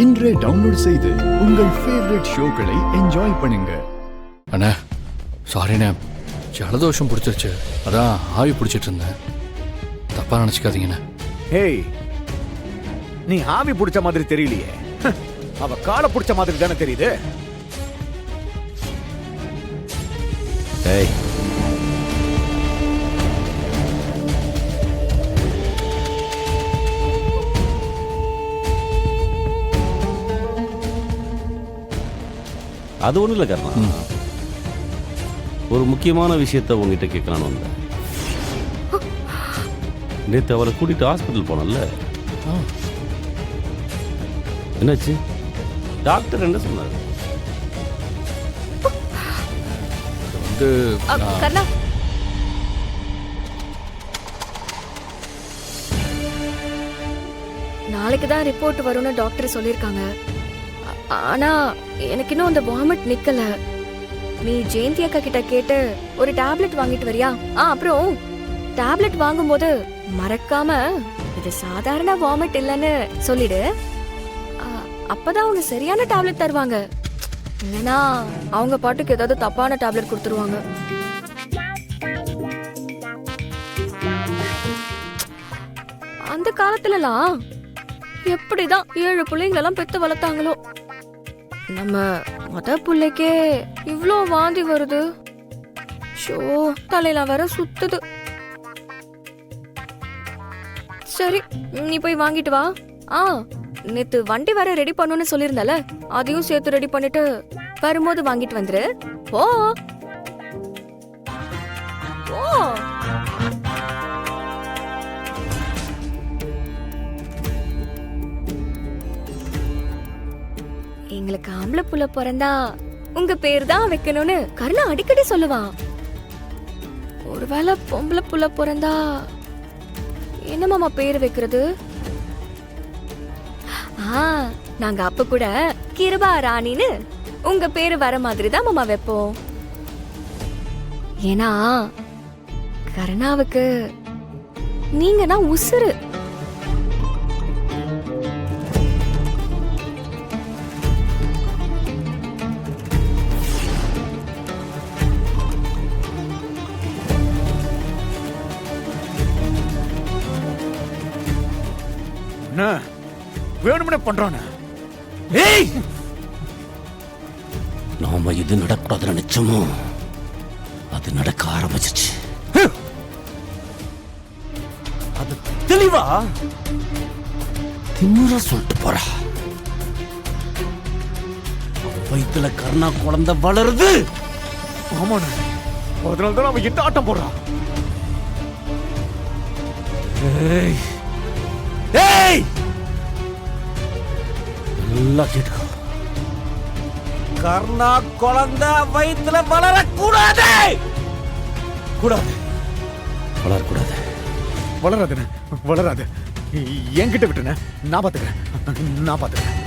இன்றே டவுன்லோட் செய்து உங்கள் ஃபேவரட் ஷோக்களை என்ஜாய் பண்ணுங்க. அண்ணா சாரிண்ணே, ஜலதோஷம் பிடிச்சிருச்சு, அதான் ஆவி பிடிச்சிட்டு இருந்தேன், தப்பா நினைச்சுக்காதீங்கண்ணே. ஹேய், நீ ஆவி பிடிச்ச மாதிரி தெரியலையே, அவ காலை பிடிச்ச மாதிரி தானே தெரியுது. ஏய், அது ஒன்றும் இல்லை கர்ணா, ஒரு முக்கியமான விஷயத்த உங்ககிட்ட கேட்கலான்னு வந்தேன். நேற்று அவரை கூட்டிட்டு ஹாஸ்பிட்டல் போனல, என்னாச்சு? டாக்டர் என்ன சொன்னார்? வந்து கர்ணா, நாளைக்கு தான் ரிப்போர்ட் வரும்னு டாக்டர் சொல்லியிருக்காங்க. ஆனா எனக்கு இன்னும் அந்த வாமிட் நிக்கல. நீ ஜெயந்தி அக்கா கிட்ட கேட்டு ஒரு டேப்லெட் வாங்கிட்டு வரியா? அப்புறம் டேப்லெட் வாங்கும்போது மறக்காம இது சாதாரண வாமிட் இல்லைன்னு சொல்லிடு. அப்பதான் அவங்க சரியான டேப்லெட் தருவாங்க. இல்லைன்னா அவங்க பாட்டுக்கு ஏதாவது தப்பான டேப்லெட் கொடுத்துருவாங்க. அந்த காலத்துலலாம் எப்படிதான் 7 பிள்ளைங்களெல்லாம் பெத்து வளர்த்தாங்களோ. நம்ம மொத பிள்ளைக்கே இவ்ளோ வாந்தி வருது. ஷோ, தலையில வேற சுத்துது. சரி, நீ போய் வாங்கிட்டு வா. நேத்து வண்டி வேற ரெடி பண்ணணும்னு சொல்லியிருந்தல, அதையும் சேர்த்து ரெடி பண்ணிட்டு வரும்போது வாங்கிட்டு வந்துரு. ஓ ஓ, எங்களுக்கு ஆம்பளை புள்ள பிறந்தா உங்க பேர் தான் வைக்கணும்னு கருணா அடிக்கடி சொல்லுவான். ஒருவேளை பொம்பளை புள்ள பிறந்தா என்ன மாமா பேர் வைக்கிறது? நாங்க அப்ப கூட கிருபா ராணின்னு உங்க பேரு வர மாதிரி தான் மாமா வைப்போம். ஏன்னா கருணாவுக்கு நீங்க தான் உசுரு. வேணும்னே பண்றானே. ஏய், நாம இது நடக்கூடாதுன்னு நினைச்சோமோ அது நடக்க ஆரம்பிச்சிச்சு. அது தெளிவா திமிரா சொல்லிட்டு போறா. வயித்துல கர்ணா குழந்தை வளருது. ஆமாண்ண, அதனால்தான் அவன் என்ன ஆட்டம் போடுறான். ஏய் ஏய், நல்லா கேட்டுக்கோ, கர்ணா குழந்தை வயித்துல வளரக்கூடாது. கூடாது, வளரக்கூடாது. வளராதுண்ணே, வளராது. என்கிட்ட விட்டுன, நான் பாத்துக்கிறேன்.